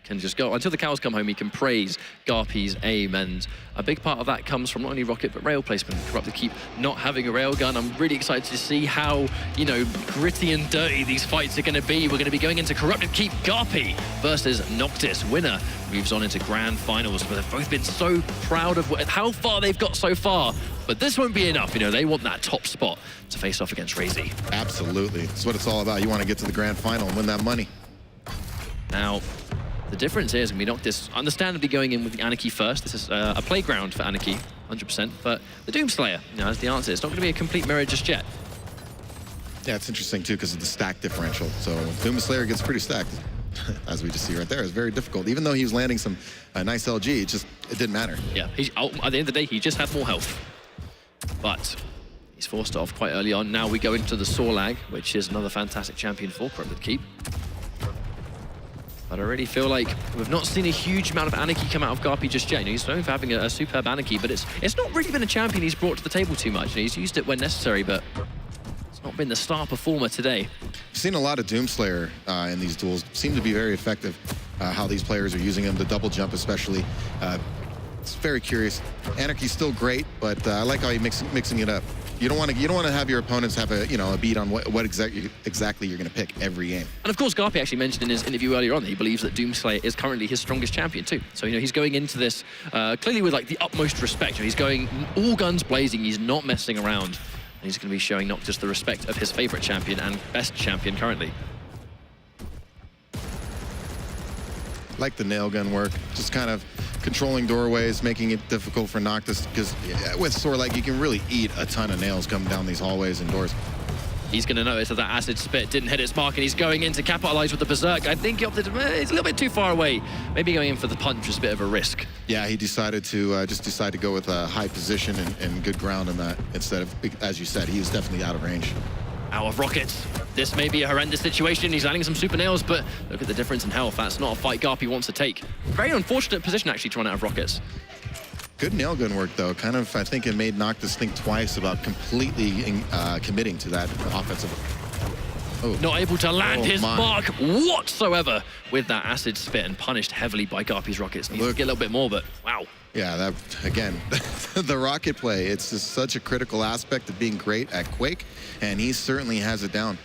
can just go, until the cows come home, he can praise Garpy's aim, and a big part of that comes from not only rocket, but rail placement. Corrupted Keep not having a railgun. I'm really excited to see how, you know, gritty and dirty these fights are going to be. We're going to be going into Corrupted Keep Garpy versus Noctis. Winner moves on into grand finals, but they've both been so proud of how far they've got so far. But this won't be enough, you know, they want that top spot to face off against Razy. Absolutely, that's what it's all about. You want to get to the grand final and win that money. Now, the difference here is going to be Noctis understandably going in with the Anarchy first. This is a playground for Anarchy, 100%, but the Doomslayer, you know, as the answer. It's not going to be a complete mirror just yet. Yeah, it's interesting too because of the stack differential. So Doomslayer gets pretty stacked, as we just see right there. It's very difficult. Even though he was landing some nice LG, it didn't matter. Yeah, at the end of the day, he just had more health. But he's forced it off quite early on. Now we go into the Sorlag, which is another fantastic champion for Corrupted Keep. But I really feel like we've not seen a huge amount of Anarchy come out of Garpy just yet. You know, he's known for having a superb Anarchy, but it's not really been a champion he's brought to the table too much. You know, he's used it when necessary, but it's not been the star performer today. I've seen a lot of Doomslayer in these duels. Seem to be very effective, how these players are using him, the double jump especially. It's very curious. Anarchy's still great, but I like how he's mixing it up. You don't want to have your opponents have a beat on what exactly you're going to pick every game. And of course, Garpy actually mentioned in his interview earlier on that he believes that Doomslayer is currently his strongest champion too. So, you know, he's going into this clearly with like the utmost respect. You know, he's going all guns blazing. He's not messing around. And he's going to be showing Noctis the respect of his favorite champion and best champion currently. Like the nail gun work, just kind of controlling doorways, making it difficult for Noctis, because with Sorlag you can really eat a ton of nails coming down these hallways and doors. He's going to notice that acid spit didn't hit its mark, and he's going in to capitalize with the Berserk. I think he opted, it's a little bit too far away. Maybe going in for the punch was a bit of a risk. Yeah, he decided to to go with a high position and good ground in that, instead of, as you said, he was definitely out of range. Out of rockets. This may be a horrendous situation. He's landing some super nails, but look at the difference in health. That's not a fight Garpy wants to take. Very unfortunate position, actually, to run out of rockets. Good nail gun work, though. Kind of, I think it made Noctis think twice about completely committing to that offensive. Oh. Not able to land his mark whatsoever with that acid spit, and punished heavily by Garpy's rockets. Needs to get a little bit more, but wow. Yeah, that, again, the rocket play, it's just such a critical aspect of being great at Quake, and he certainly has it down.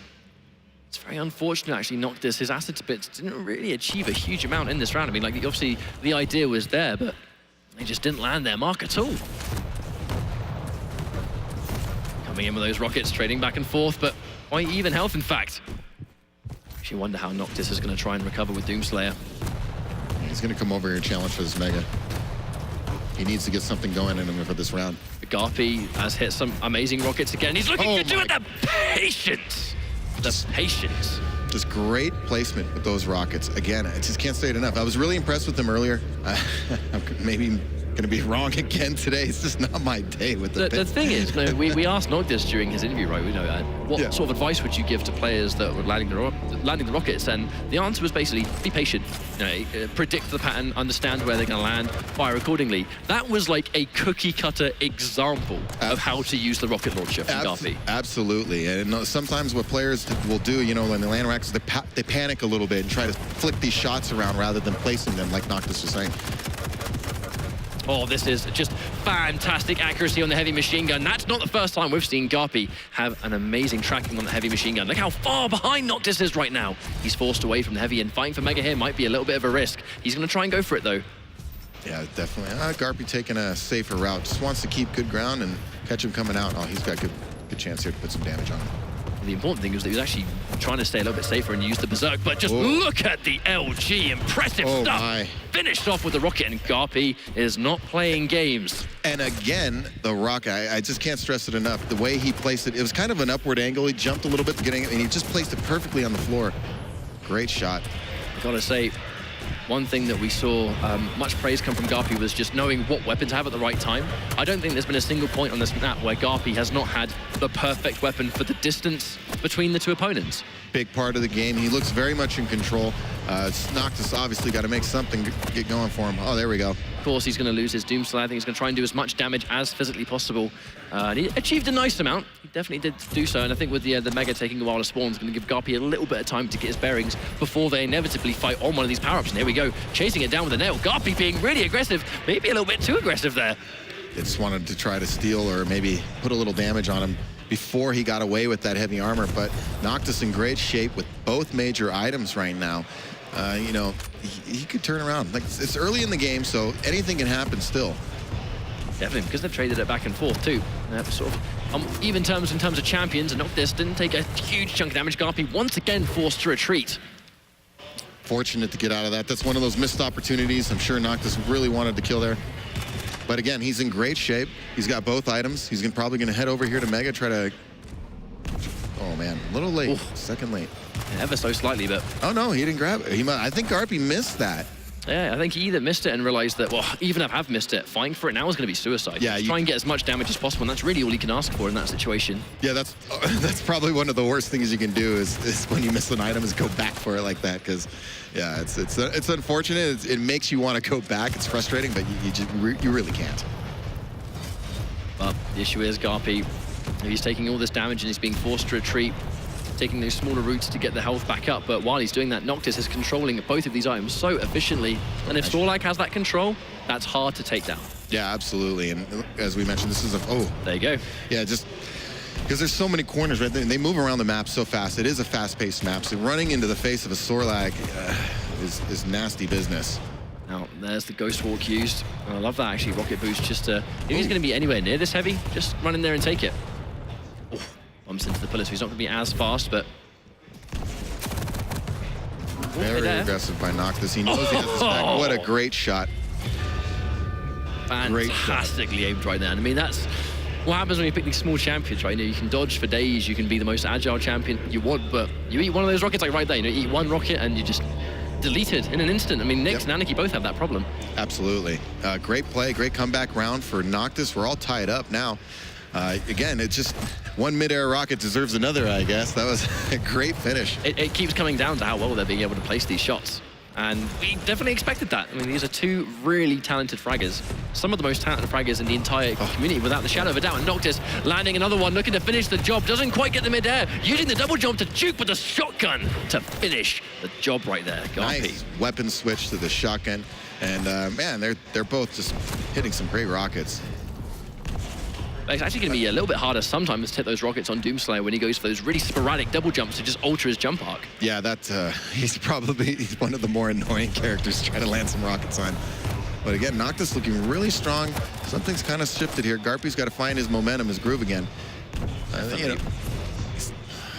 It's very unfortunate, actually, Noctis. His acid spits didn't really achieve a huge amount in this round. I mean, like, obviously, the idea was there, but they just didn't land their mark at all. Coming in with those rockets, trading back and forth, but quite even health, in fact. Actually wonder how Noctis is going to try and recover with Doomslayer. He's going to come over here and challenge for this Mega. He needs to get something going in him for this round. Garpy has hit some amazing rockets again. He's looking to do it. The patience! The patience. Just great placement with those rockets. Again, I just can't say it enough. I was really impressed with them earlier. I'm maybe going to be wrong again today. It's just not my day with the thing is, you know, we asked Noctis during his interview, right? We know what sort of advice would you give to players that were landing the rockets? And the answer was basically be patient. You know, predict the pattern, understand where they're going to land, fire accordingly. That was like a cookie cutter example of how to use the rocket launcher from Garpy. Absolutely. And sometimes what players will do, you know, when they land racks, they panic a little bit and try to flick these shots around rather than placing them, like Noctis was saying. Oh, this is just fantastic accuracy on the heavy machine gun. That's not the first time we've seen Garpy have an amazing tracking on the heavy machine gun. Look how far behind Noctis is right now. He's forced away from the heavy, and fighting for Mega here might be a little bit of a risk. He's going to try and go for it, though. Yeah, definitely. Garpy taking a safer route. Just wants to keep good ground and catch him coming out. Oh, he's got good chance here to put some damage on him. The important thing was that he was actually trying to stay a little bit safer and use the Berserk, but just look at the LG. Impressive stuff. Finished off with the rocket, and Garpy is not playing games. And again, the rocket, I just can't stress it enough. The way he placed it, it was kind of an upward angle. He jumped a little bit getting it, and he just placed it perfectly on the floor. Great shot. I gotta say, one thing that we saw much praise come from Garpy was just knowing what weapon to have at the right time. I don't think there's been a single point on this map where Garpy has not had the perfect weapon for the distance between the two opponents. big part of the game. He looks very much in control. Noctis obviously got to make something get going for him. Oh, there we go. Of course, he's going to lose his Doomslayer. I think he's going to try and do as much damage as physically possible. And he achieved a nice amount. He definitely did do so. And I think with the Mega taking a while to spawn, it's going to give Garpy a little bit of time to get his bearings before they inevitably fight on one of these power-ups. And here we go, chasing it down with a nail. Garpy being really aggressive, maybe a little bit too aggressive there. They just wanted to try to steal or maybe put a little damage on him before he got away with that heavy armor. But Noctis in great shape with both major items right now. You know, he could turn around. Like, it's early in the game, so anything can happen still. Definitely, because they've traded it back and forth too. Sort of even terms in terms of champions, and Noctis didn't take a huge chunk of damage. Garpy once again forced to retreat. Fortunate to get out of that. That's one of those missed opportunities. I'm sure Noctis really wanted to kill there. But again, he's in great shape. He's got both items. He's probably going to head over here to Mega, try to... Oh, man, a little late. Oof. Second late. Ever so slightly, but... Oh, no, he didn't grab it. I think Garpy missed that. Yeah, I think he either missed it and realized that, well, even if I have missed it, fighting for it now is going to be suicide. Yeah, try and get as much damage as possible, and that's really all you can ask for in that situation. Yeah, that's probably one of the worst things you can do is when you miss an item is go back for it like that, because, yeah, it's unfortunate. It makes you want to go back. It's frustrating, but you really can't. But the issue is Garpy, he's taking all this damage and he's being forced to retreat, taking those smaller routes to get the health back up. But while he's doing that, Noctis is controlling both of these items so efficiently. And if Sorlag has that control, that's hard to take down. Yeah, absolutely. And as we mentioned, this is there you go. Yeah, just because there's so many corners right there. They move around the map so fast. It is a fast-paced map. So running into the face of a Sorlag is nasty business. Now, there's the Ghost Walk used. And I love that, actually, Rocket Boost. Just, if he's going to be anywhere near this heavy, just run in there and take it. Bumps into the pillar, so he's not going to be as fast, but... Very aggressive by Noctis. He knows he has his back. What a great shot. Fantastically aimed right there. And I mean, that's what happens when you pick these small champions, right? You know, you can dodge for days, you can be the most agile champion you want, but you eat one of those rockets like right there, you know, you eat one rocket and you just deleted in an instant. I mean, Nyx and Anarchy both have that problem. Absolutely. Great play, great comeback round for Noctis. We're all tied up now. Again, it's just one mid-air rocket deserves another, I guess. That was a great finish. It keeps coming down to how well they're being able to place these shots. And we definitely expected that. I mean, these are two really talented fraggers. Some of the most talented fraggers in the entire community, without the shadow of a doubt. And Noctis landing another one, looking to finish the job. Doesn't quite get the mid-air. Using the double jump to juke with the shotgun to finish the job right there. Garpy. Nice weapon switch to the shotgun. And, man, they're both just hitting some great rockets. It's actually going to be a little bit harder sometimes to hit those rockets on Doomslayer when he goes for those really sporadic double jumps to just alter his jump arc. Yeah, he's one of the more annoying characters to try to land some rockets on. But again, Noctis looking really strong. Something's kind of shifted here. Garpy's got to find his momentum, his groove again. You know,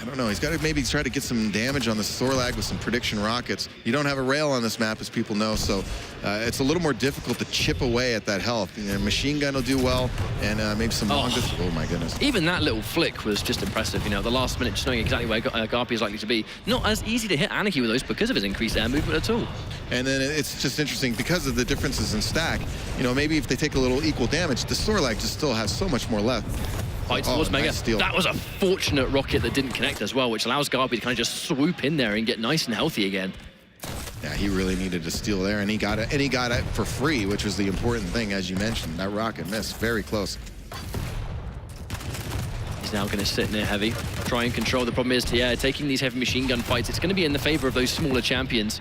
I don't know. He's got to maybe try to get some damage on the Sorlag with some prediction rockets. You don't have a rail on this map, as people know, so it's a little more difficult to chip away at that health. You know, machine gun will do well, and maybe some long distance. Oh my goodness! Even that little flick was just impressive. You know, the last minute, just knowing exactly where Garpy is likely to be. Not as easy to hit Anarchy with those because of his increased air movement at all. And then it's just interesting because of the differences in stack. You know, maybe if they take a little equal damage, the Sorlag just still has so much more left. Fight towards Mega. Nice steal. That was a fortunate rocket that didn't connect as well, which allows Garpy to kind of just swoop in there and get nice and healthy again. Yeah, he really needed to steal there, and he got it. And he got it for free, which was the important thing, as you mentioned. That rocket missed very close. He's now going to sit near heavy, try and control. The problem is, taking these heavy machine gun fights, it's going to be in the favor of those smaller champions.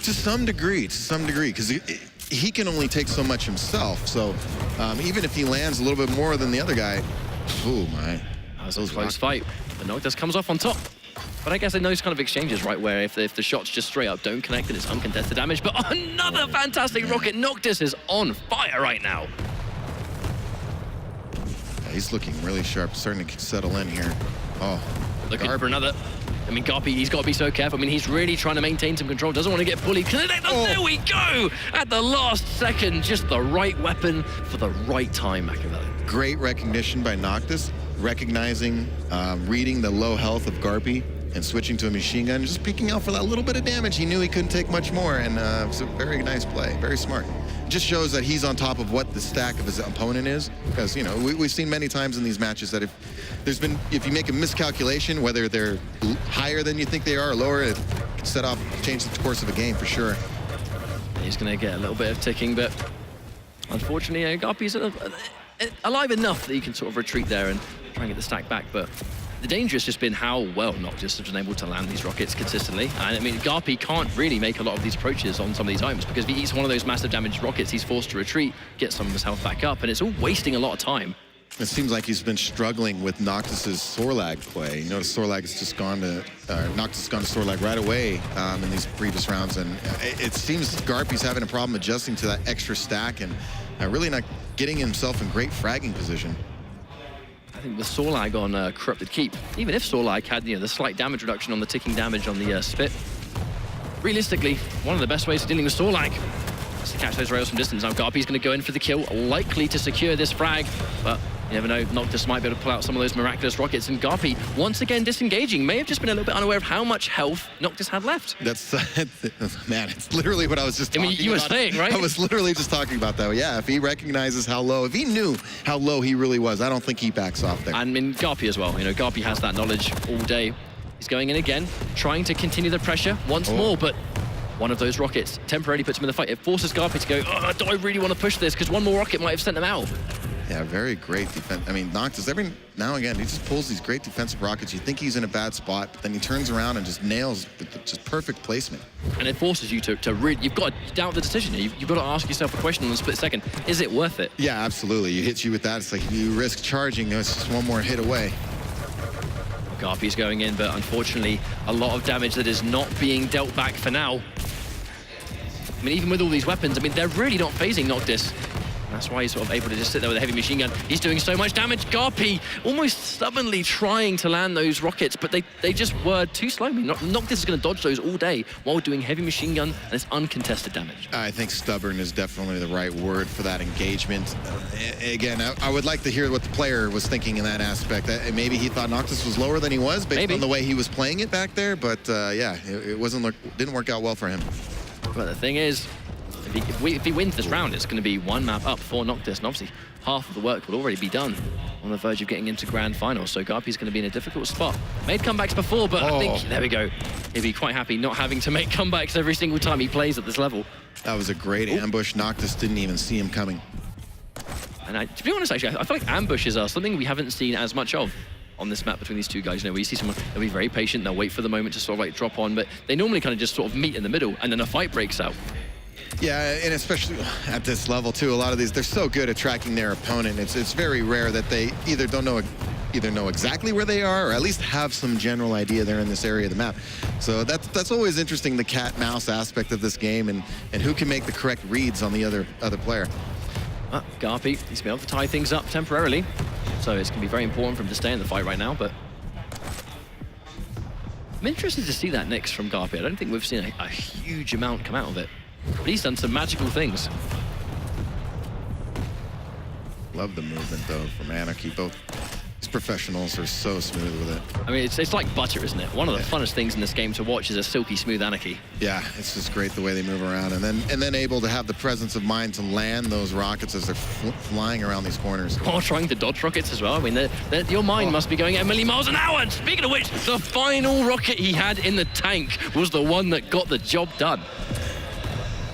To some degree, because he can only take so much himself. So even if he lands a little bit more than the other guy, oh my. That was a close fight. But Noctis comes off on top. But I guess in those kind of exchanges, right, where if the shots just straight up don't connect, then it's uncontested damage. But another fantastic rocket. Noctis is on fire right now. Yeah, he's looking really sharp, starting to settle in here. Oh, looking for another. I mean, Garpy, he's got to be so careful. I mean, he's really trying to maintain some control. Doesn't want to get bullied. There we go! At the last second, just the right weapon for the right time, Machiavelli. Great recognition by Noctis, recognizing, reading the low health of Garpy and switching to a machine gun, just peeking out for that little bit of damage. He knew he couldn't take much more, and it was a very nice play, very smart. just shows that he's on top of what the stack of his opponent is. Because, you know, we've seen many times in these matches that if you make a miscalculation, whether they're higher than you think they are or lower, it can set off, change the course of a game for sure. He's going to get a little bit of ticking, but unfortunately, Garpy's alive enough that he can sort of retreat there and try and get the stack back. But the danger has just been how well Noctis has been able to land these rockets consistently. And I mean, Garpy can't really make a lot of these approaches on some of these items because if he eats one of those massive damaged rockets, he's forced to retreat, get some of his health back up, and it's all wasting a lot of time. It seems like he's been struggling with Noctis's Sorlag play. You notice Sorlag has just gone to, Noctis has gone to Sorlag right away in these previous rounds, and it seems Garpy's having a problem adjusting to that extra stack and really not getting himself in great fragging position. I think with Sorlag on Corrupted Keep, even if Sorlag had the slight damage reduction on the ticking damage on the Spit, realistically, one of the best ways of dealing with Sorlag is to catch those rails from distance. Now Garpy's going to go in for the kill, likely to secure this frag, but you never know, Noctis might be able to pull out some of those miraculous rockets, and Garpy, once again disengaging, may have just been a little bit unaware of how much health Noctis had left. That's, man, it's literally what I was just talking about. You were saying, right? I was literally just talking about that. Yeah, if he recognizes how low, if he knew how low he really was, I don't think he backs off there. And I mean, Garpy as well. You know, Garpy has that knowledge all day. He's going in again, trying to continue the pressure once more, but one of those rockets temporarily puts him in the fight. It forces Garpy to go, oh, do I really want to push this? Because one more rocket might have sent him out. Yeah, very great defense. I mean, Noctis, every now and again, he just pulls these great defensive rockets. You think he's in a bad spot, but then he turns around and just nails just perfect placement. And it forces you to really, you've got to doubt the decision. You've got to ask yourself a question in a split second. Is it worth it? Yeah, absolutely. You hit you with that. It's like you risk charging. It's just one more hit away. Garpy's going in, but unfortunately, a lot of damage that is not being dealt back for now. I mean, even with all these weapons, I mean, they're really not phasing Noctis. That's why he's sort of able to just sit there with a heavy machine gun. He's doing so much damage. Garpy almost stubbornly trying to land those rockets, but they just were too slow. I mean, Noctis is going to dodge those all day while doing heavy machine gun, and it's uncontested damage. I think stubborn is definitely the right word for that engagement. Again, I would like to hear what the player was thinking in that aspect. Maybe he thought Noctis was lower than he was based on the way he was playing it back there, but yeah, it didn't work out well for him. But the thing is, if he wins this round, it's going to be one map up for Noctis, and obviously half of the work will already be done on the verge of getting into grand finals. So Garpy's going to be in a difficult spot. Made comebacks before, but I think, there we go. He'd be quite happy not having to make comebacks every single time he plays at this level. That was a great ambush. Noctis didn't even see him coming. And to be honest, actually, I feel like ambushes are something we haven't seen as much of on this map between these two guys. You know, where you see someone, they'll be very patient, they'll wait for the moment to sort of like drop on, but they normally kind of just sort of meet in the middle, and then a fight breaks out. Yeah, and especially at this level too, a lot of these, they're so good at tracking their opponent. It's very rare that they either know exactly where they are, or at least have some general idea they're in this area of the map. So that's always interesting, the cat-mouse aspect of this game, and who can make the correct reads on the other player. Garpy, he's been able to tie things up temporarily, so it's going to be very important for him to stay in the fight right now, but I'm interested to see that next from Garpy. I don't think we've seen a huge amount come out of it. But he's done some magical things. Love the movement, though, from Anarchy. Both these professionals are so smooth with it. I mean, it's like butter, isn't it? One of the funnest things in this game to watch is a silky smooth Anarchy. Yeah, it's just great the way they move around. And then able to have the presence of mind to land those rockets as they're flying around these corners. Or trying to dodge rockets as well. I mean, your mind must be going at a million miles an hour. And speaking of which, the final rocket he had in the tank was the one that got the job done.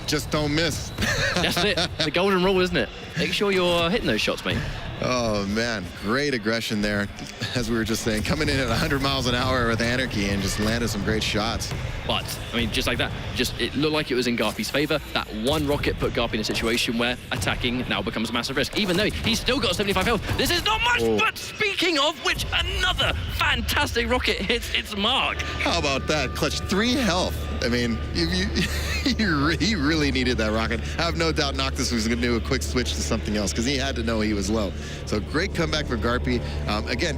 Just don't miss. That's it. The golden rule, isn't it? Make sure you're hitting those shots, mate. Oh, man. Great aggression there. As we were just saying, coming in at 100 miles an hour with Anarchy and just landed some great shots. But, I mean, just like that, it looked like it was in Garpy's favor. That one rocket put Garpy in a situation where attacking now becomes a massive risk, even though he's still got 75 health. This is not much, but speaking of which, another fantastic rocket hits its mark. How about that? Clutch 3 health. I mean, he really needed that rocket. I have no doubt Noctis was going to do a quick switch to something else because he had to know he was low. So great comeback for Garpy. Again,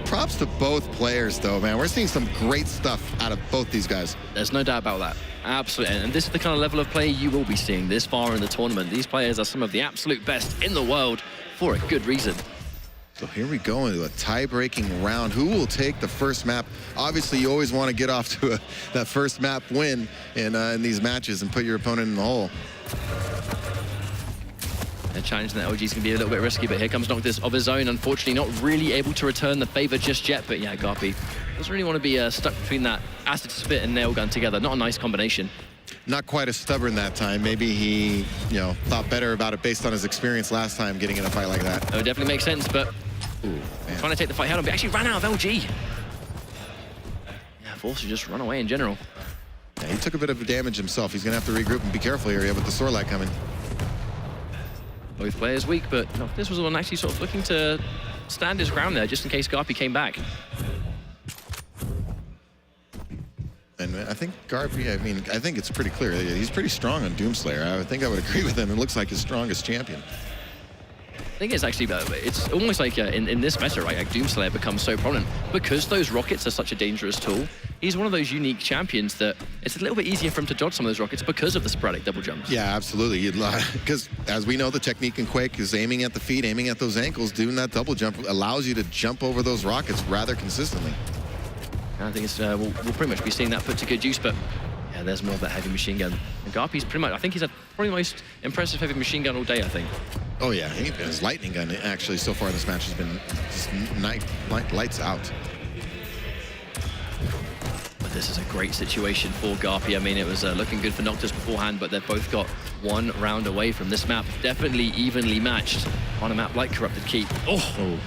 props to both players, though, man. We're seeing some great stuff out of both these guys. There's no doubt about that. Absolutely. And this is the kind of level of play you will be seeing this far in the tournament. These players are some of the absolute best in the world for a good reason. So here we go into a tie-breaking round. Who will take the first map? Obviously, you always want to get off to that first map win in these matches and put your opponent in the hole. Challenging the LG is going to be a little bit risky, but here comes Noctis of his own. Unfortunately, not really able to return the favor just yet. But yeah, Garpy doesn't really want to be stuck between that acid spit and nail gun together. Not a nice combination. Not quite as stubborn that time. Maybe he, thought better about it based on his experience last time getting in a fight like that. That would definitely make sense, but trying to take the fight head on, but actually ran out of LG. Yeah, forced to just run away in general. Yeah, he took a bit of damage himself. He's going to have to regroup and be careful here with the sword light coming. Both players weak, but this was the one actually sort of looking to stand his ground there just in case Garpy came back. And I think Garpy, I think it's pretty clear. He's pretty strong on Doomslayer. I think I would agree with him. It looks like his strongest champion. I think it's actually, it's almost like in this meta, right, like Doomslayer becomes so prominent because those rockets are such a dangerous tool. He's one of those unique champions that it's a little bit easier for him to dodge some of those rockets because of the sporadic double jumps. Yeah, absolutely. Because as we know, the technique in Quake is aiming at the feet, aiming at those ankles. Doing that double jump allows you to jump over those rockets rather consistently. And I think it's, we'll pretty much be seeing that put to good use, but yeah, there's more of that heavy machine gun. And Garpy's pretty much, I think he's had probably the most impressive heavy machine gun all day, I think. Oh yeah, his lightning gun actually so far in this match has been just lights out. But this is a great situation for Garpy. I mean, it was looking good for Noctis beforehand, but they've both got one round away from this map. Definitely evenly matched on a map like Corrupted Keep. Oh.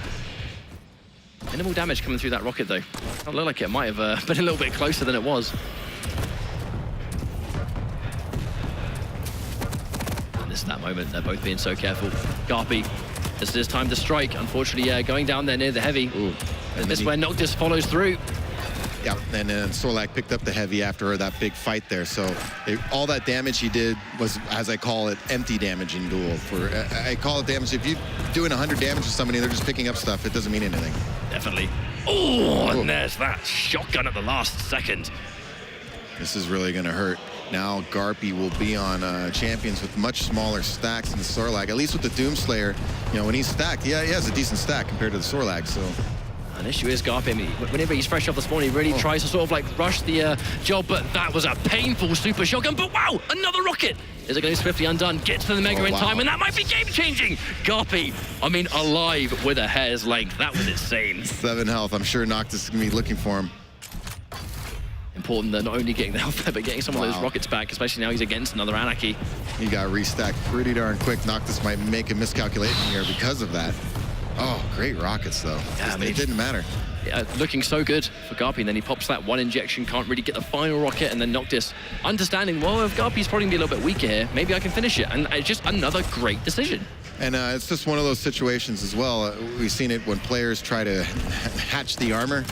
Minimal damage coming through that rocket, though. It looked like it might have been a little bit closer than it was. And this is that moment. They're both being so careful. Garpy, this is his time to strike. Unfortunately, going down there near the heavy. Ooh. And this is where Noctis follows through. Yeah, and then Sorlak picked up the heavy after that big fight there. So all that damage he did was, as I call it, empty damage in duel. I call it damage. If you're doing 100 damage to somebody, they're just picking up stuff. It doesn't mean anything. Definitely. Oh, and there's that shotgun at the last second. This is really going to hurt. Now Garpy will be on champions with much smaller stacks than Sorlak. At least with the Doomslayer, when he's stacked, yeah, he has a decent stack compared to the Sorlak. So. An issue is Garpy, I mean, whenever he's fresh off the spawn, he really tries to sort of like rush the job, but that was a painful super shotgun. But wow, another rocket! Is it going to be swiftly undone? Gets to the Mega in time, and that might be game-changing! Garpy, I mean, alive with a hair's length. That was insane. 7 health. I'm sure Noctis is going to be looking for him. Important that not only getting the health there, but getting some of those rockets back, especially now he's against another Anarchy. He got restacked pretty darn quick. Noctis might make a miscalculation here because of that. Oh, great rockets, though. Yeah, it didn't matter. Yeah, looking so good for Garpy, and then he pops that one injection, can't really get the final rocket, and then Noctis understanding, well, if Garpy's probably going to be a little bit weaker here, maybe I can finish it, and it's just another great decision. And it's just one of those situations as well. We've seen it when players try to hatch the armor,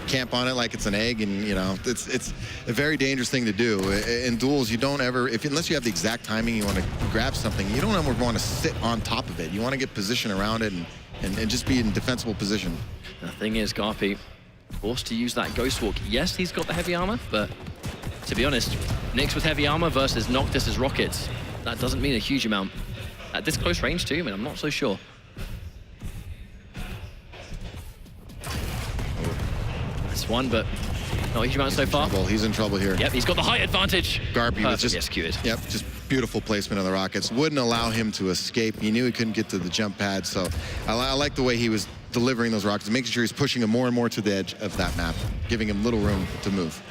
camp on it like it's an egg, and it's a very dangerous thing to do. In duels, you don't ever, unless you have the exact timing, you want to grab something, you don't ever want to sit on top of it. You want to get position around it and just be in defensible position. The thing is, Garpy forced to use that Ghost Walk. Yes, he's got the heavy armor, but to be honest, Nyx with heavy armor versus Noctis' rockets, that doesn't mean a huge amount. At this close range too, I mean, I'm not so sure. That's one, but not a huge amount so far. He's in trouble here. Yep, he's got the height advantage. Garpy was just executed. Yep, just beautiful placement of the rockets. Wouldn't allow him to escape. He knew he couldn't get to the jump pad, so I like the way he was delivering those rockets, making sure he's pushing him more and more to the edge of that map, giving him little room to move.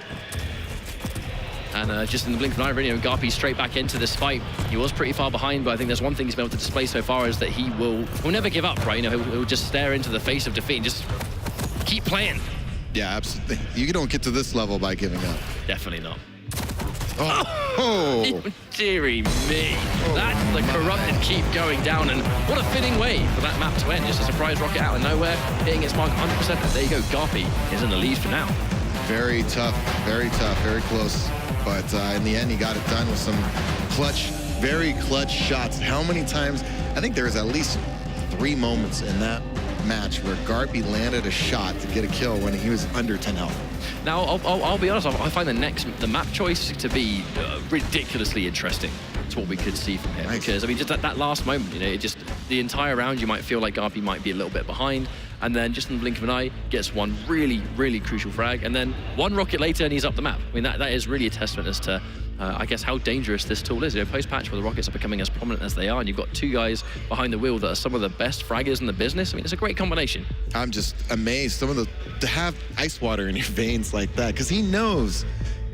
And just in the blink of an eye, really, Garpy straight back into this fight. He was pretty far behind, but I think there's one thing he's been able to display so far is that he will never give up, right? He'll just stare into the face of defeat and just keep playing. Yeah, absolutely. You don't get to this level by giving up. Definitely not. Oh. Dearie me. That's the Corrupted Keep going down, and what a fitting way for that map to end. Just a surprise rocket out of nowhere, hitting its mark 100%. There you go, Garpy is in the lead for now. Very tough, very close. But in the end, he got it done with some very clutch shots. How many times? I think there's at least 3 moments in that match where Garpy landed a shot to get a kill when he was under 10 health. Now, I'll be honest, I find the map choice to be ridiculously interesting. That's what we could see from him. Nice. Because, I mean, just that last moment, the entire round, you might feel like Garpy might be a little bit behind, and then just in the blink of an eye, gets one really, really crucial frag, and then one rocket later, and he's up the map. I mean, that is really a testament as to I guess, how dangerous this tool is. You know, post-patch where the rockets are becoming as prominent as they are, and you've got two guys behind the wheel that are some of the best fraggers in the business. I mean, it's a great combination. I'm just amazed to have ice water in your veins like that, because he knows.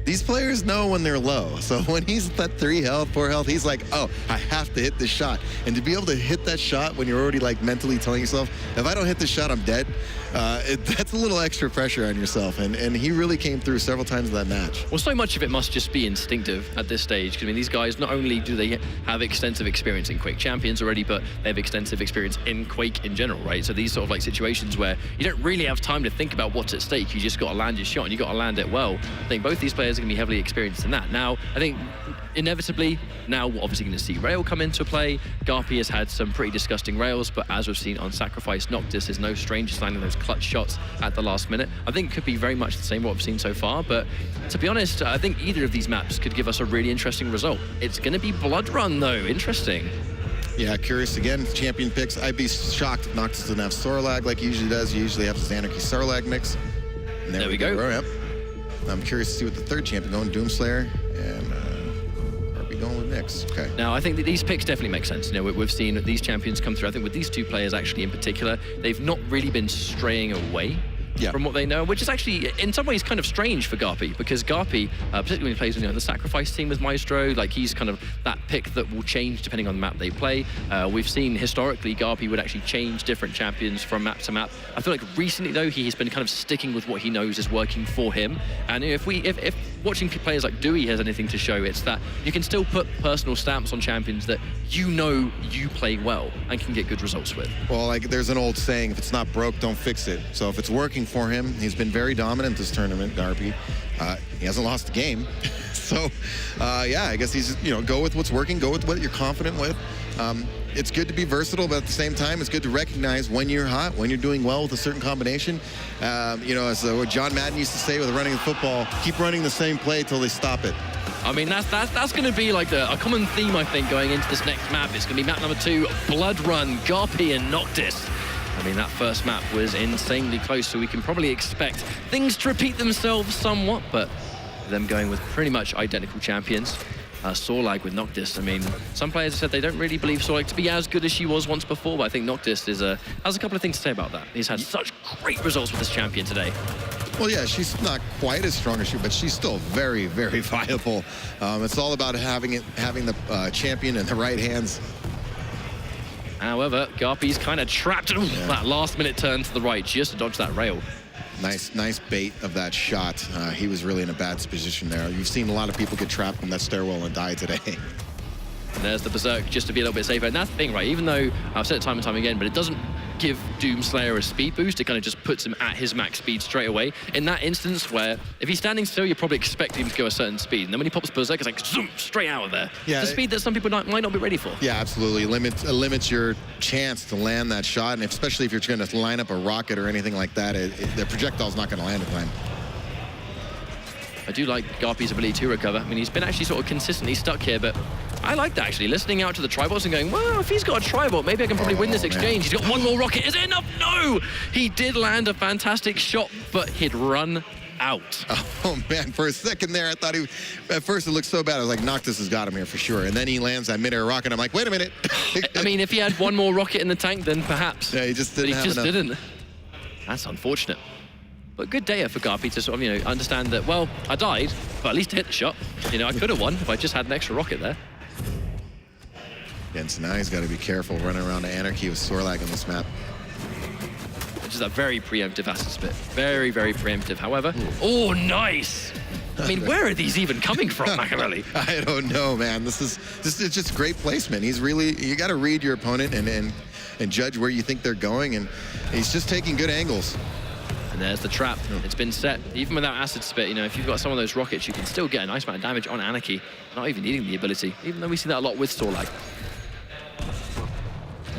These players know when they're low. So when he's at 3 health, 4 health, he's like, oh, I have to hit this shot. And to be able to hit that shot when you're already like mentally telling yourself, if I don't hit this shot, I'm dead, that's a little extra pressure on yourself. And he really came through several times in that match. Well, so much of it must just be instinctive at this stage. Because I mean, these guys, not only do they have extensive experience in Quake Champions already, but they have extensive experience in Quake in general, right? So these sort of like situations where you don't really have time to think about what's at stake. You just got to land your shot, and you got to land it well. I think both these players are going to be heavily experienced in that. Now, I think inevitably, now we're obviously going to see Rail come into play. Garpy has had some pretty disgusting rails, but as we've seen on Sacrifice, Noctis is no stranger to landing those clutch shots at the last minute. I think it could be very much the same what we've seen so far, but to be honest, I think either of these maps could give us a really interesting result. It's going to be Blood Run, though. Interesting. Yeah, curious again, champion picks. I'd be shocked if Noctis doesn't have Sorlag like he usually does. He usually has his Anarchy Sorlag mix. And there we go. Yep. I'm curious to see what the third champion going, Doomslayer, and are we going with Nyx? Okay. Now, I think that these picks definitely make sense. You know, we've seen these champions come through. I think with these two players actually in particular, they've not really been straying away from what they know, which is actually in some ways kind of strange for Garpy, because Garpy, particularly when he plays the Sacrifice team with Maestro, like he's kind of that pick that will change depending on the map they play. We've seen historically Garpy would actually change different champions from map to map. I feel like recently though he has been kind of sticking with what he knows is working for him. And if watching players like Dewey has anything to show, it's that you can still put personal stamps on champions that you know you play well and can get good results with. Well, like there's an old saying, if it's not broke, don't fix it. So if it's working for him, he's been very dominant this tournament, Garpy. He hasn't lost a game. So, yeah, I guess he's, go with what's working, go with what you're confident with. It's good to be versatile, but at the same time, it's good to recognize when you're hot, when you're doing well with a certain combination. As what John Madden used to say with running the football, keep running the same play till they stop it. I mean, that's going to be like a common theme, I think, going into this next map. It's going to be map number 2, Blood Run, Garpy and Noctis. I mean, that first map was insanely close, so we can probably expect things to repeat themselves somewhat, but them going with pretty much identical champions. Sorlag with Noctis. I mean, some players have said they don't really believe Sorlag to be as good as she was once before, but I think Noctis has a couple of things to say about that. He's had such great results with this champion today. Well, yeah, she's not quite as strong as she, but she's still very, very viable. It's all about having the champion in the right hands. However, Garpy's kind of trapped. That last-minute turn to the right just to dodge that rail. Nice bait of that shot. He was really in a bad position there. You've seen a lot of people get trapped in that stairwell and die today. And there's the Berserk just to be a little bit safer. And that's the thing, right? Even though I've said it time and time again, but it doesn't give Doomslayer a speed boost. It kind of just puts him at his max speed straight away. In that instance where if he's standing still, you're probably expecting him to go a certain speed. And then when he pops Berserk, it's like zoom, straight out of there. Yeah, it's a speed that some people might not be ready for. Yeah, absolutely. Limits your chance to land that shot. And especially if you're going to line up a rocket or anything like that, the projectile's not going to land in time. I do like Garpy's ability to recover. I mean, he's been actually sort of consistently stuck here, but I like that, actually. Listening out to the Tribots and going, well, if he's got a Tribot, maybe I can probably win this exchange. He's got one more rocket. Is it enough? No! He did land a fantastic shot, but he'd run out. Oh, man, for a second there, I thought at first it looked so bad. I was like, Noctis has got him here for sure. And then he lands that mid-air rocket. I'm like, wait a minute. I mean, if he had one more rocket in the tank, then perhaps. Yeah, he just didn't have enough. He just didn't. That's unfortunate. But good data for Garpy to sort of, understand that, well, I died, but at least I hit the shot. I could have won if I just had an extra rocket there. And so now he's got to be careful running around to Anarchy with Sorlag on this map. Which is a very preemptive acid spit. Very, very preemptive. However, oh, nice! I mean, where are these even coming from, Machiavelli? I don't know, man. This is just great placement. You got to read your opponent and judge where you think they're going, and he's just taking good angles. And there's the trap. It's been set. Even without acid spit, if you've got some of those rockets, you can still get a nice amount of damage on Anarchy, not even needing the ability, even though we see that a lot with Sorlag.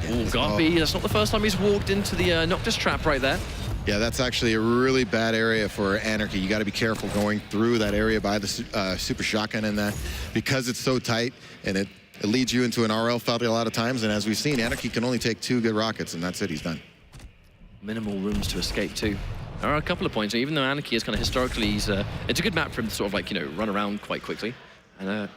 Oh, Garpy, that's not the first time he's walked into the Noctis trap right there. Yeah, that's actually a really bad area for Anarchy. You got to be careful going through that area by the Super Shotgun and that, because it's so tight, and it leads you into an RL failure a lot of times, and as we've seen, Anarchy can only take 2 good rockets, and that's it, he's done. Minimal rooms to escape too. There are a couple of points, even though Anarchy is kind of historically, it's a good map for him to sort of run around quite quickly. And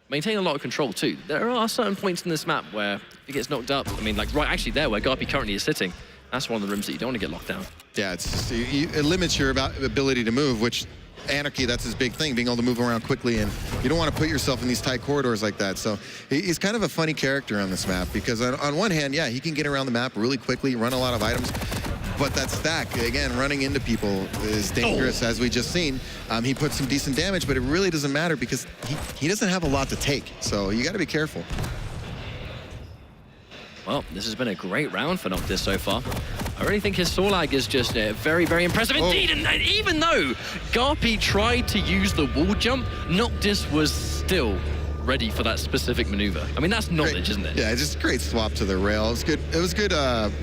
maintain a lot of control too. There are certain points in this map where if he gets knocked up, I mean, like right actually there where Garpy currently is sitting, that's one of the rooms that you don't want to get locked down. Yeah, it limits your ability to move, which Anarchy, that's his big thing, being able to move around quickly, and you don't want to put yourself in these tight corridors like that. So he's kind of a funny character on this map because on one hand, yeah, he can get around the map really quickly, run a lot of items, but that stack, again, running into people is dangerous, as we just seen. He put some decent damage, but it really doesn't matter because he doesn't have a lot to take, so you got to be careful. Well, this has been a great round for Noctis so far. I really think his Sorlag is just very, very impressive indeed. And even though Garpy tried to use the wall jump, Noctis was still ready for that specific maneuver. I mean, that's knowledge, great. Isn't it? Yeah, just a great swap to the rail. It was good. It was good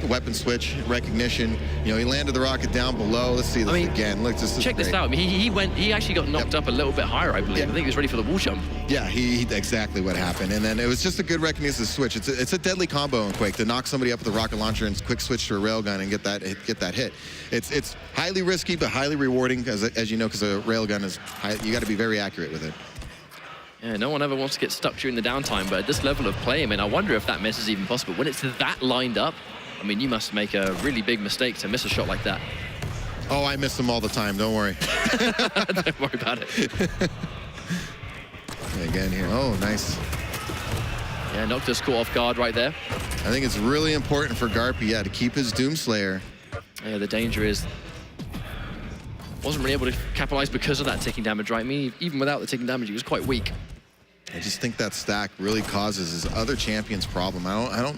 weapon switch recognition. You know, he landed the rocket down below. Let's see this again. Look, this is check great. this out. I mean, he actually got knocked up a little bit higher, I believe. I think he was ready for the wall jump. Yeah, he exactly what happened. And then it was just a good recognition of the switch. It's a deadly combo in Quake to knock somebody up with a rocket launcher and quick switch to a railgun and get that hit. It's highly risky but highly rewarding as you know, because a railgun is you got to be very accurate with it. Yeah, no one ever wants to get stuck during the downtime, but at this level of play, I mean, I wonder if that miss is even possible. When it's that lined up, I mean, you must make a really big mistake to miss a shot like that. Oh, I miss them all the time. Don't worry. Don't worry about it. Again here. Oh, nice. Yeah, Noctis caught off guard right there. I think it's really important for Garpy, yeah, to keep his Doomslayer. Yeah, the danger is wasn't really able to capitalize because of that ticking damage, right? I mean, even without the ticking damage, he was quite weak. I just think that stack really causes his other champions problem. I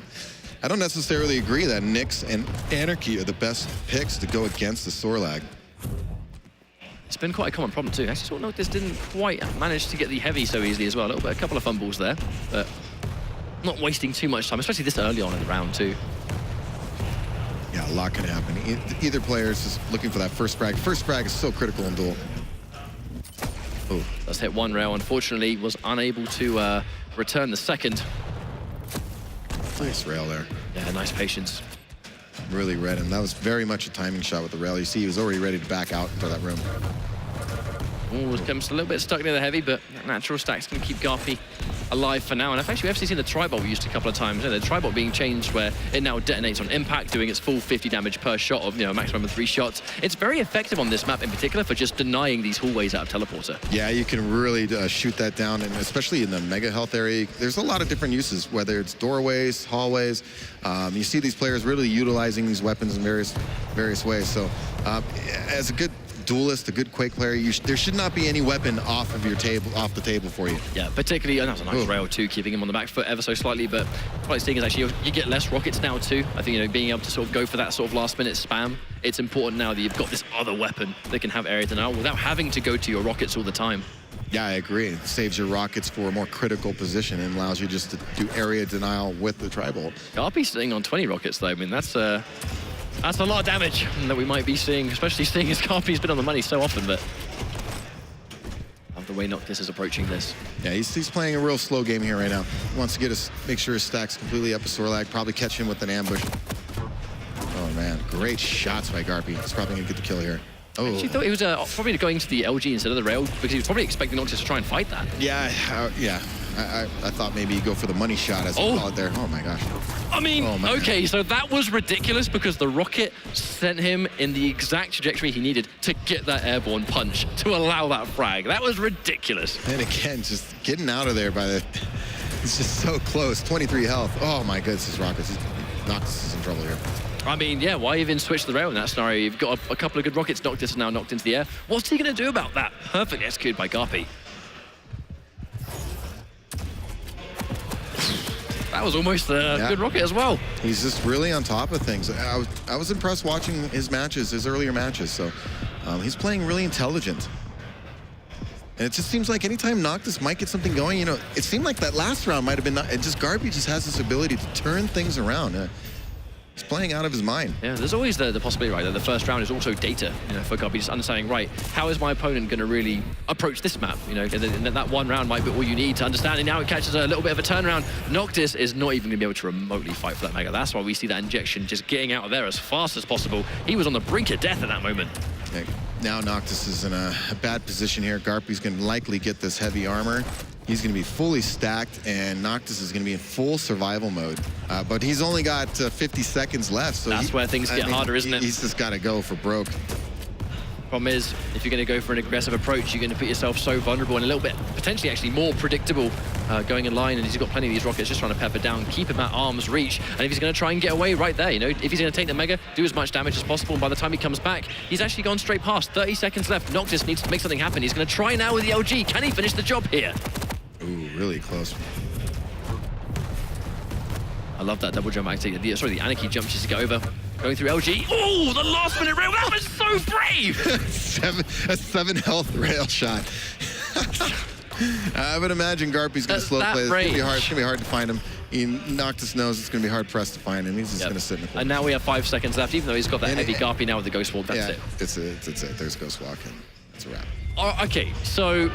don't necessarily agree that Nyx and Anarchy are the best picks to go against the Sorlag. It's been quite a common problem too. Actually, sort of Noctis didn't quite manage to get the heavy so easily as well. A couple of fumbles there, but not wasting too much time, especially this early on in the round too. Yeah, a lot can happen. Either player is just looking for that first frag. First frag is so critical in duel. Oh, that's hit one rail. Unfortunately, was unable to return the second. Nice rail there. Yeah, nice patience. Really read him. That was very much a timing shot with the rail. You see, he was already ready to back out into that room. Oh, was a little bit stuck near the heavy, but natural stacks can keep Garpy alive for now. And I've actually seen the Tribot used a couple of times. The Tribot being changed where it now detonates on impact, doing its full 50 damage per shot of, a maximum of 3 shots. It's very effective on this map in particular for just denying these hallways out of teleporter. Yeah, you can really shoot that down, and especially in the mega health area. There's a lot of different uses, whether it's doorways, hallways. You see these players really utilizing these weapons in various ways. So as a good duelist, a good Quake player, there should not be any weapon off the table for you. Yeah, particularly, and that was a nice rail too, keeping him on the back foot ever so slightly, but what I'm seeing is actually you get less rockets now too. I think, being able to sort of go for that sort of last minute spam, it's important now that you've got this other weapon that can have area denial without having to go to your rockets all the time. Yeah, I agree. It saves your rockets for a more critical position and allows you just to do area denial with the Tribolt. Garpy's sitting on 20 rockets though. I mean, that's a lot of damage that we might be seeing, especially seeing as Garpy's been on the money so often, but love the way Noctis is approaching this. Yeah, he's playing a real slow game here right now. Wants to make sure his stack's completely up a Sorlag, probably catch him with an ambush. Oh man, great shots by Garpy. He's probably gonna get the kill here. Oh. I actually thought he was probably going to the LG instead of the rail because he was probably expecting Noctis to try and fight that. Yeah, yeah. I thought maybe he'd go for the money shot as he called it there. Oh my gosh. I mean, okay, so that was ridiculous because the rocket sent him in the exact trajectory he needed to get that airborne punch to allow that frag. That was ridiculous. And again, just getting out of there it's just so close. 23 health. Oh my goodness, his rockets. Noctis is in trouble here. I mean, yeah, why even switch the rail in that scenario? You've got a couple of good rockets. Noctis is now knocked into the air. What's he going to do about that? Perfectly executed by Garpy. That was almost a good rocket as well. He's just really on top of things. I was impressed watching his earlier matches. So he's playing really intelligent. And it just seems like anytime Noctis might get something going, it seemed like that last round might have been, Garpy just has this ability to turn things around. He's playing out of his mind. Yeah, there's always the possibility, right, that the first round is also data, for Garpy, just understanding, right, how is my opponent going to really approach this map? And that one round might be all you need to understand, and now it catches a little bit of a turnaround. Noctis is not even going to be able to remotely fight for that Mega. That's why we see that injection just getting out of there as fast as possible. He was on the brink of death at that moment. Okay. Now Noctis is in a bad position here. Garpy's going to likely get this heavy armor. He's going to be fully stacked, and Noctis is going to be in full survival mode. But he's only got 50 seconds left. So that's where things get harder, isn't it? He's just got to go for broke. Problem is, if you're going to go for an aggressive approach, you're going to put yourself so vulnerable and a little bit, potentially actually more predictable going in line, and he's got plenty of these rockets just trying to pepper down, keep him at arm's reach, and if he's going to try and get away right there, you know, if he's going to take the Mega, do as much damage as possible, and by the time he comes back, he's actually gone straight past. 30 seconds left. Noctis needs to make something happen. He's going to try now with the LG. Can he finish the job here? Ooh, really close. I love that double jump activity. The Anarchy jump just to get over. Going through LG. Oh, the last minute rail. That was so brave. a 7 health rail shot. I would imagine Garpy's going to slow play. It's going to be hard to find him. Noctis knows it's going to be hard pressed to find him. He's just going to sit in the corner. And now we have 5 seconds left, even though he's got that heavy Garpy now with the Ghost Walk. That's it. It's it. There's Ghost Walk, and that's a wrap. Okay, so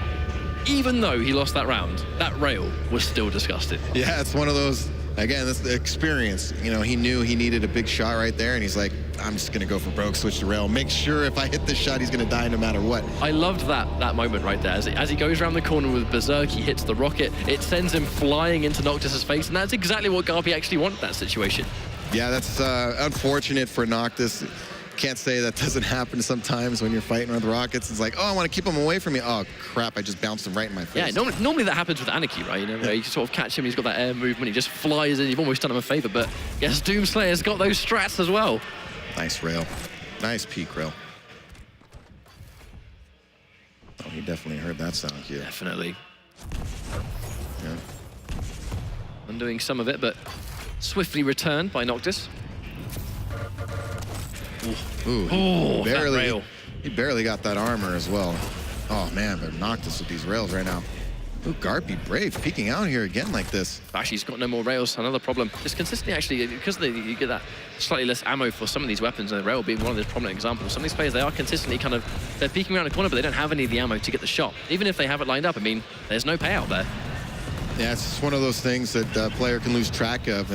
even though he lost that round, that rail was still disgusting. Yeah, it's one of those. Again, that's the experience. You know, he knew he needed a big shot right there, and he's like, I'm just going to go for broke, switch to rail. Make sure if I hit this shot, he's going to die no matter what. I loved that moment right there. As he goes around the corner with Berserk, he hits the rocket. It sends him flying into Noctis' face, and that's exactly what Garpy actually wanted that situation. Yeah, that's unfortunate for Noctis. Can't say that doesn't happen sometimes when you're fighting with rockets. It's like, oh, I want to keep him away from me. Oh, crap, I just bounced him right in my face. Yeah, normally that happens with Anarchy, right? You know, you sort of catch him, he's got that air movement, he just flies in, you've almost done him a favor, but yes, Doomslayer's got those strats as well. Nice rail. Nice peak rail. Oh, he definitely heard that sound cue. Definitely. Yeah. Undoing some of it, but swiftly returned by Noctis. Ooh, he barely got that armor as well. Oh man, but Noctis with these rails right now. Ooh, Garpy brave, peeking out here again like this. Actually, he's got no more rails. Another problem. Just consistently, actually, because you get that slightly less ammo for some of these weapons, and the rail being one of those prominent examples. Some of these players, they are consistently they're peeking around the corner, but they don't have any of the ammo to get the shot. Even if they have it lined up, I mean, there's no payout there. Yeah, it's just one of those things that a player can lose track of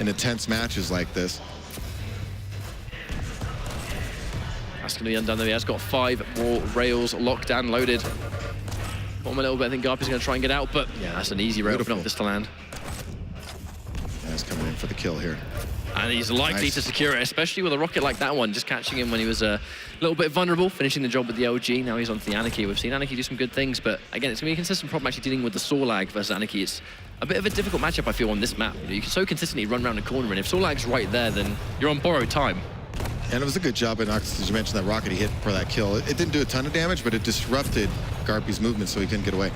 in intense matches like this. That's going to be undone though. He has got 5 more rails locked and loaded. Got him a little bit. I think Garpy's going to try and get out, but yeah, that's an easy rail for Noctis to land. Yeah, he's coming in for the kill here. And he's likely to secure it, especially with a rocket like that one, just catching him when he was a little bit vulnerable, finishing the job with the LG. Now he's onto the Anarchy. We've seen Anarchy do some good things, but again, it's going to be a consistent problem actually dealing with the Saw lag versus Anarchy. It's a bit of a difficult matchup, I feel, on this map. You can so consistently run around the corner, and if Saw lag's right there, then you're on borrowed time. And it was a good job by Noctis, as you mentioned, that rocket he hit for that kill. It didn't do a ton of damage, but it disrupted Garpy's movement so he couldn't get away.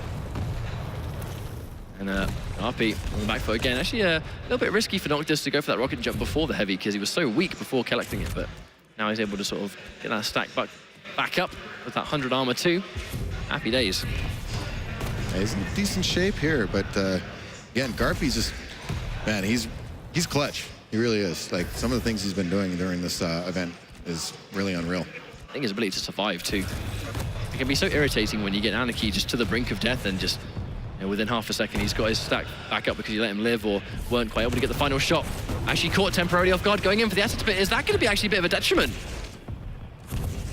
And Garpy on the back foot again. Actually, a little bit risky for Noctis to go for that rocket jump before the heavy, because he was so weak before collecting it, but now he's able to sort of get that stack back up with that 100 armor too. Happy days. Yeah, he's in decent shape here, but again, Garpy's just, man, he's clutch. He really is. Like, some of the things he's been doing during this event is really unreal. I think his ability to survive too. It can be so irritating when you get Anarchy just to the brink of death and just, you know, within half a second he's got his stack back up because you let him live or weren't quite able to get the final shot. Actually caught temporarily off guard going in for the asset spit. Is that going to be actually a bit of a detriment?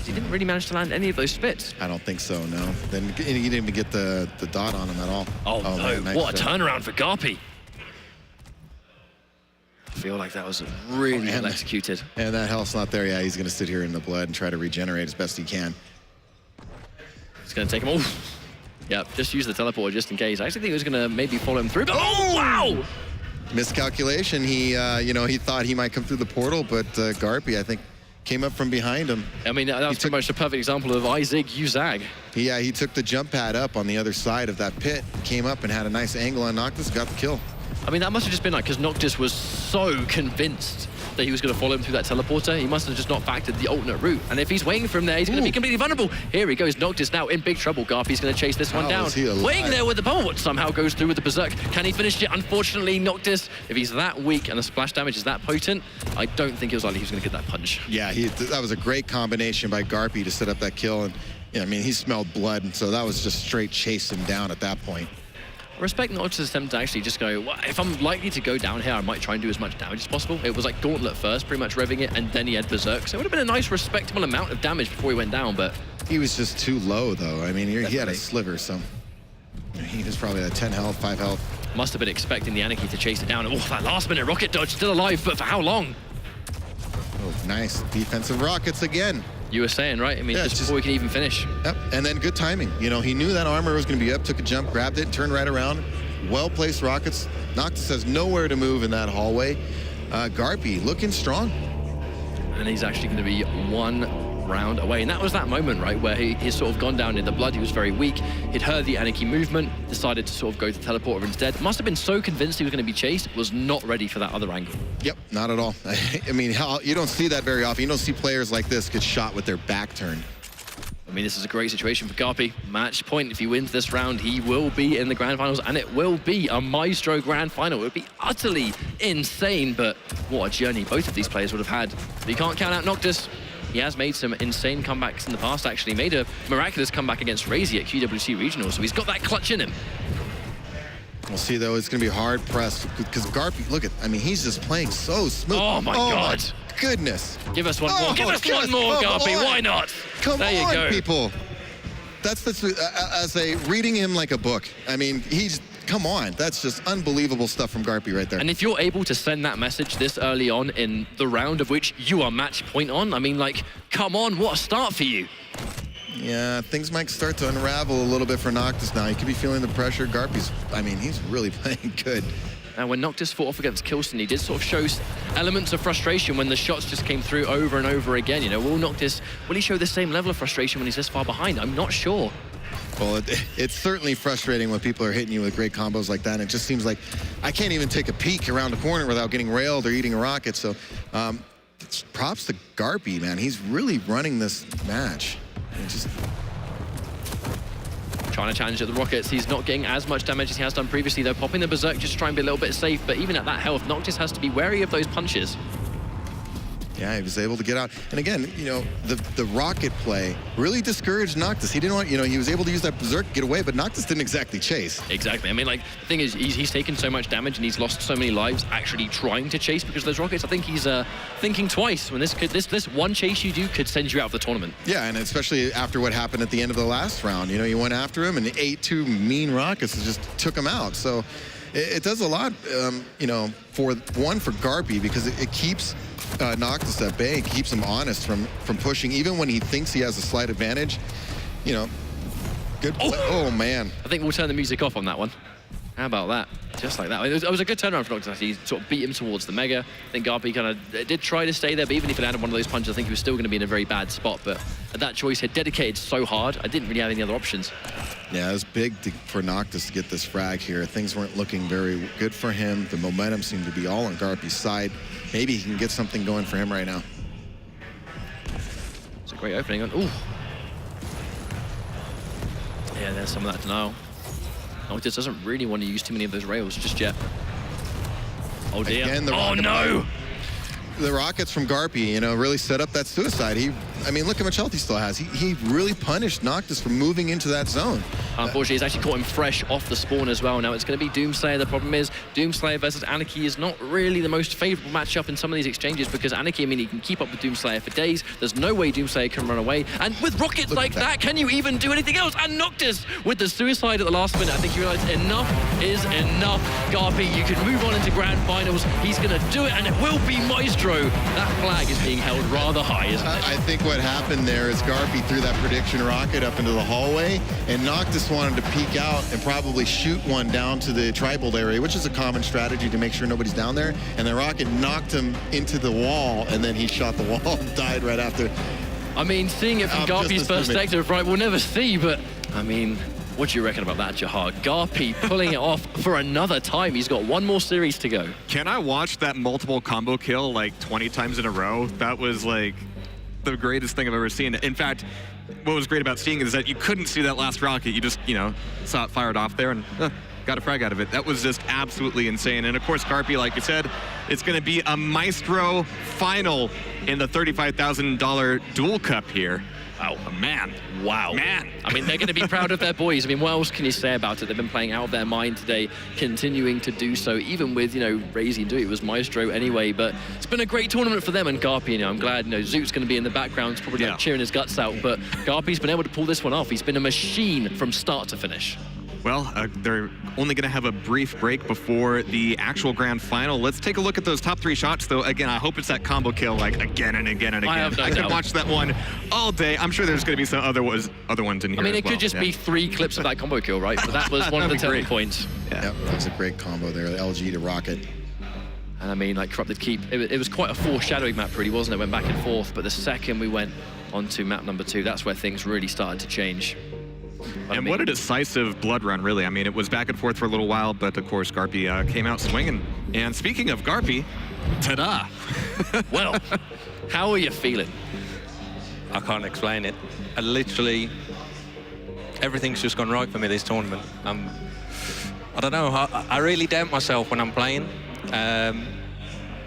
He didn't really manage to land any of those spits. I don't think so, no. Then he didn't even get the dot on him at all. Oh no, man, nice what a turnaround for Garpy. I feel like that was really well executed. And that health's not there. Yeah, he's going to sit here in the blood and try to regenerate as best he can. He's going to take him all. Yep, just use the teleporter just in case. I actually think he was going to maybe follow him through, but oh, wow! Miscalculation. He, you know, he thought he might come through the portal, but Garpy, I think, came up from behind him. I mean, that was pretty much a perfect example of I zig, you zag. Yeah, he took the jump pad up on the other side of that pit, came up and had a nice angle on Noctis, got the kill. I mean, that must have just been like, because Noctis was so convinced that he was going to follow him through that teleporter, he must have just not factored the alternate route. And if he's waiting for him there, he's going to be completely vulnerable. Here he goes, Noctis now in big trouble. Garpy's going to chase this one down. Waiting there with the bubble, but somehow goes through with the Berserk. Can he finish it? Unfortunately, Noctis, if he's that weak and the splash damage is that potent, I don't think it was likely he was going to get that punch. Yeah, that was a great combination by Garpy to set up that kill. And yeah, I mean, he smelled blood, and so that was just straight chase him down at that point. I respect Noctis' attempt to actually just go, well, if I'm likely to go down here, I might try and do as much damage as possible. It was like Gauntlet first, pretty much revving it, and then he had Berserk. So it would have been a nice, respectable amount of damage before he went down, but... He was just too low, though. I mean, he had a sliver, so... He was probably at 10 health, 5 health. Must have been expecting the Anarchy to chase it down. Oh, that last-minute rocket dodge, still alive, but for how long? Oh, nice. Defensive rockets again. You were saying, right? I mean, just before we can even finish. Yep, and then good timing. You know, he knew that armor was going to be up, took a jump, grabbed it, turned right around. Well-placed rockets. Noctis has nowhere to move in that hallway. Garpy looking strong. And he's actually going to be one round away. And that was that moment, right, where he's sort of gone down in the blood. He was very weak. He'd heard the Anarchy movement, decided to sort of go to teleporter instead. Must have been so convinced he was going to be chased, was not ready for that other angle. Yep, not at all. I mean, you don't see that very often. You don't see players like this get shot with their back turned. I mean, this is a great situation for Garpy. Match point. If he wins this round, he will be in the grand finals, and it will be a Maestro grand final. It would be utterly insane, but what a journey both of these players would have had. But you can't count out Noctis. He has made some insane comebacks in the past, actually. Made a miraculous comeback against Razy at QWC Regional, so he's got that clutch in him. We'll see, though. It's going to be hard pressed because Garpy, look at, I mean, he's just playing so smooth. Oh, my God. My goodness. Give us one more. Give us one more, Garpy. Why not? Come there you on, go. People. That's as a reading him like a book. I mean, come on. That's just unbelievable stuff from Garpy right there. And if you're able to send that message this early on in the round of which you are match point on, I mean, like, come on, what a start for you. Yeah, things might start to unravel a little bit for Noctis now. He could be feeling the pressure. Garpy's, I mean, he's really playing good. Now, when Noctis fought off against Kilson, he did sort of show elements of frustration when the shots just came through over and over again. You know, will he show the same level of frustration when he's this far behind? I'm not sure. Well, it's certainly frustrating when people are hitting you with great combos like that. And it just seems like I can't even take a peek around the corner without getting railed or eating a rocket. So props to Garpy, man. He's really running this match. Trying to challenge at the rockets. He's not getting as much damage as he has done previously, though. Popping the Berserk just to try and be a little bit safe. But even at that health, Noctis has to be wary of those punches. Yeah, he was able to get out. And again, you know, the rocket play really discouraged Noctis. He didn't want, you know, he was able to use that Berserk, get away, but Noctis didn't exactly chase. Exactly. I mean, like, the thing is, he's taken so much damage and he's lost so many lives actually trying to chase because of those rockets. I think he's thinking twice when this one chase you do could send you out of the tournament. Yeah, and especially after what happened at the end of the last round. You know, you went after him and 8-2 mean rockets just took him out. So it does a lot, you know, for Garpy because it keeps Noctis at bay, keeps him honest from pushing, even when he thinks he has a slight advantage. You know, good play. Oh, man. I think we'll turn the music off on that one. How about that? Just like that. It was a good turnaround for Noctis. He sort of beat him towards the Mega. I think Garpy kind of did try to stay there, but even if he landed one of those punches, I think he was still going to be in a very bad spot. But at that choice, he had dedicated so hard, I didn't really have any other options. Yeah, it was big for Noctis to get this frag here. Things weren't looking very good for him. The momentum seemed to be all on Garpy's side. Maybe he can get something going for him right now. It's a great opening. Ooh. Yeah, there's some of that denial. Noctis doesn't really want to use too many of those rails just yet. Oh dear. Again, oh no! The rockets from Garpy, you know, really set up that suicide. I mean, look how much health he still has. He really punished Noctis for moving into that zone. Unfortunately, he's actually caught him fresh off the spawn as well. Now it's going to be Doomslayer. The problem is Doomslayer versus Anarchy is not really the most favorable matchup in some of these exchanges because Anarchy, I mean, he can keep up with Doomslayer for days. There's no way Doomslayer can run away. And with rockets like that, can you even do anything else? And Noctis with the suicide at the last minute. I think you realize enough is enough. Garpy, you can move on into grand finals. He's going to do it, and it will be Maestro. That flag is being held rather high, isn't it? I think what happened there is Garpy threw that prediction rocket up into the hallway, and Noctis wanted to peek out and probably shoot one down to the tribal area, which is a common strategy to make sure nobody's down there. And the rocket knocked him into the wall, and then he shot the wall and died right after. I mean, seeing it from Garpy's perspective, right, we'll never see, but I mean, what do you reckon about that, Jahar? Garpy pulling it off for another time. He's got one more series to go. Can I watch that multiple combo kill like 20 times in a row? That was like the greatest thing I've ever seen. In fact, what was great about seeing it is that you couldn't see that last rocket. You just, you know, saw it fired off there and got a frag out of it. That was just absolutely insane. And of course, Garpy, like you said, it's going to be a Maestro final in the $35,000 Duel Cup here. Oh, man. Wow. Man. I mean, they're going to be proud of their boys. I mean, what else can you say about it? They've been playing out of their mind today, continuing to do so, even with, you know, Razy and Dewey. It was Maestro anyway, but it's been a great tournament for them and Garpy. You know, I'm glad, you know, Zoot's going to be in the background, probably like cheering his guts out, but Garpy's been able to pull this one off. He's been a machine from start to finish. Well, they're only going to have a brief break before the actual grand final. Let's take a look at those top 3 shots, though. Again, I hope it's that combo kill, like, again and again and again. I could watch that one all day. I'm sure there's going to be some other ones in here. I mean, as it could just yeah. be 3 clips of that combo kill, right? But that was one of the turning points. Yeah. Yep, that was a great combo there, the LG to Rocket. And I mean, like, Corrupted Keep, it was quite a foreshadowing map, really, wasn't it? Went back and forth, but the second we went onto map number 2, that's where things really started to change. But and what a decisive blood run, really. I mean, it was back and forth for a little while, but of course, Garpy came out swinging. And speaking of Garpy, ta-da! Well, how are you feeling? I can't explain it. I literally, everything's just gone right for me this tournament. I don't know, I really doubt myself when I'm playing.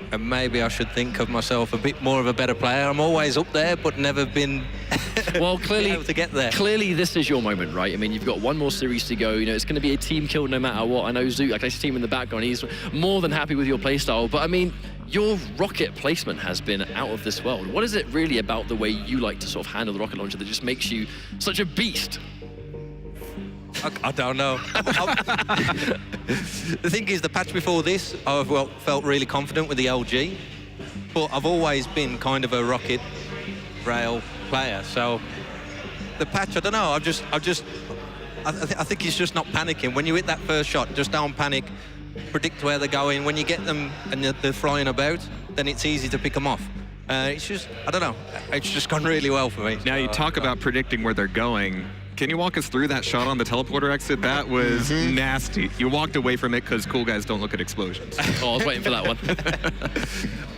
And maybe I should think of myself a bit more of a better player. I'm always up there, but never been well, clearly, able to get there. Clearly, this is your moment, right? I mean, you've got one more series to go. You know, it's going to be a team kill no matter what. I know Zoot, like his team in the background, he's more than happy with your playstyle. But I mean, your rocket placement has been out of this world. What is it really about the way you like to sort of handle the rocket launcher that just makes you such a beast? I don't know. The thing is, the patch before this, I've felt really confident with the LG, but I've always been kind of a rocket rail player. So the patch, I don't know. I think it's just not panicking. When you hit that first shot, just don't panic. Predict where they're going. When you get them and they're flying about, then it's easy to pick them off. It's just, I don't know. It's just gone really well for me. Now you talk about predicting where they're going. Can you walk us through that shot on the teleporter exit? That was nasty. You walked away from it because cool guys don't look at explosions. Oh, I was waiting for that one.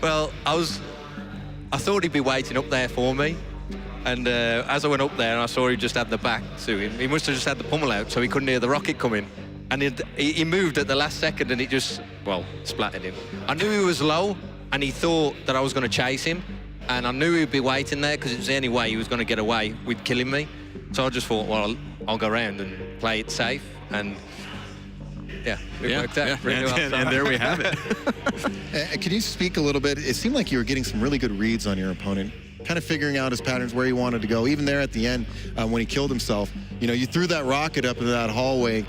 Well, I thought he'd be waiting up there for me. And as I went up there, and I saw he just had the back to him. He must have just had the pummel out, so he couldn't hear the rocket coming. And he moved at the last second, and it just, well, splattered him. I knew he was low, and he thought that I was going to chase him. And I knew he'd be waiting there because it was the only way he was going to get away with killing me. So I just thought, well, I'll go around and play it safe. And yeah, it worked out really well. And there we have it. Can you speak a little bit? It seemed like you were getting some really good reads on your opponent, kind of figuring out his patterns, where he wanted to go. Even there at the end, when he killed himself, you know, you threw that rocket up into that hallway.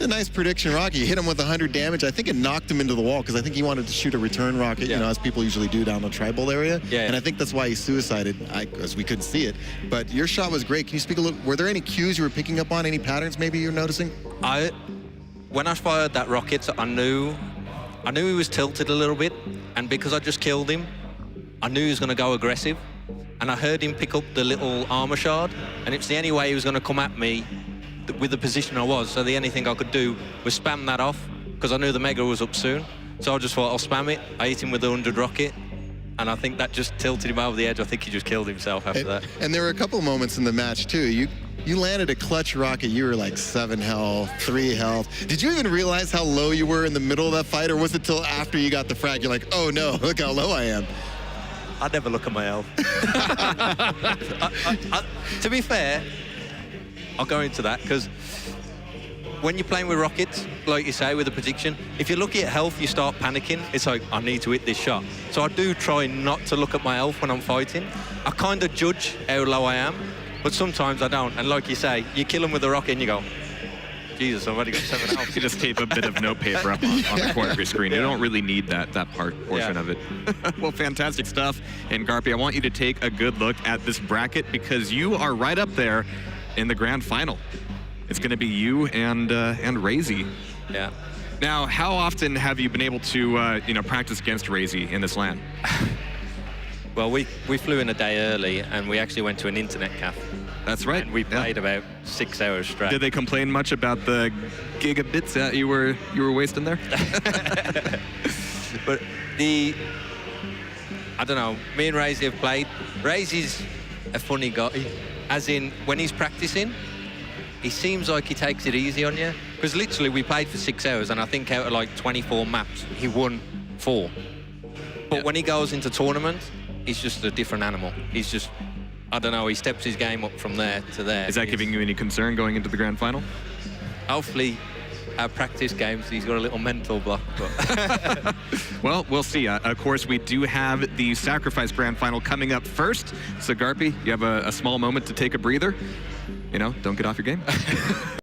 A nice prediction rocket. You hit him with 100 damage. I think it knocked him into the wall because I think he wanted to shoot a return rocket, you know, as people usually do down the tribal area. And I think that's why he suicided, because we couldn't see it. But your shot was great. Can you speak a little? Were there any cues you were picking up on? Any patterns maybe you're noticing? When I fired that rocket, I knew he was tilted a little bit, and because I just killed him, I knew he was going to go aggressive. And I heard him pick up the little armor shard, and it's the only way he was going to come at me with the position I was. So the only thing I could do was spam that off, because I knew the Mega was up soon. So I just thought, I'll spam it. I hit him with the 100 rocket, and I think that just tilted him over the edge. I think he just killed himself after that. And there were a couple moments in the match, too. You landed a clutch rocket. You were like 7 health, 3 health. Did you even realize how low you were in the middle of that fight, or was it till after you got the frag? You're like, oh no, look how low I am. I never look at my health. To be fair, I'll go into that, because when you're playing with rockets, like you say, with a prediction, if you're looking at health, you start panicking. It's like, I need to hit this shot. So I do try not to look at my health when I'm fighting. I kind of judge how low I am, but sometimes I don't. And like you say, you kill them with a rocket and you go, Jesus, I've already got 7 health. You just tape a bit of notepaper up on the corner of your screen. You don't really need that portion of it. Well, fantastic stuff. And Garpy, I want you to take a good look at this bracket, because you are right up there in the grand final. It's going to be you and Razy. Yeah. Now, how often have you been able to practice against Razy in this LAN? Well, we flew in a day early, and we actually went to an internet cafe. That's right. And we played about 6 hours straight. Did they complain much about the gigabits that you were wasting there? But I don't know, me and Razy have played. Razy's a funny guy, as in when he's practicing, he seems like he takes it easy on you, Because literally we played for 6 hours, and I think out of like 24 maps, he won 4. But when he goes into tournament, he's just a different animal. He's just, I don't know, he steps his game up from there to there. Is that giving you any concern going into the grand final? Hopefully, our practice games, he's got a little mental block. But Well, we'll see. Of course, we do have the Sacrifice Grand Final coming up first. So, Garpy, you have a small moment to take a breather. You know, don't get off your game.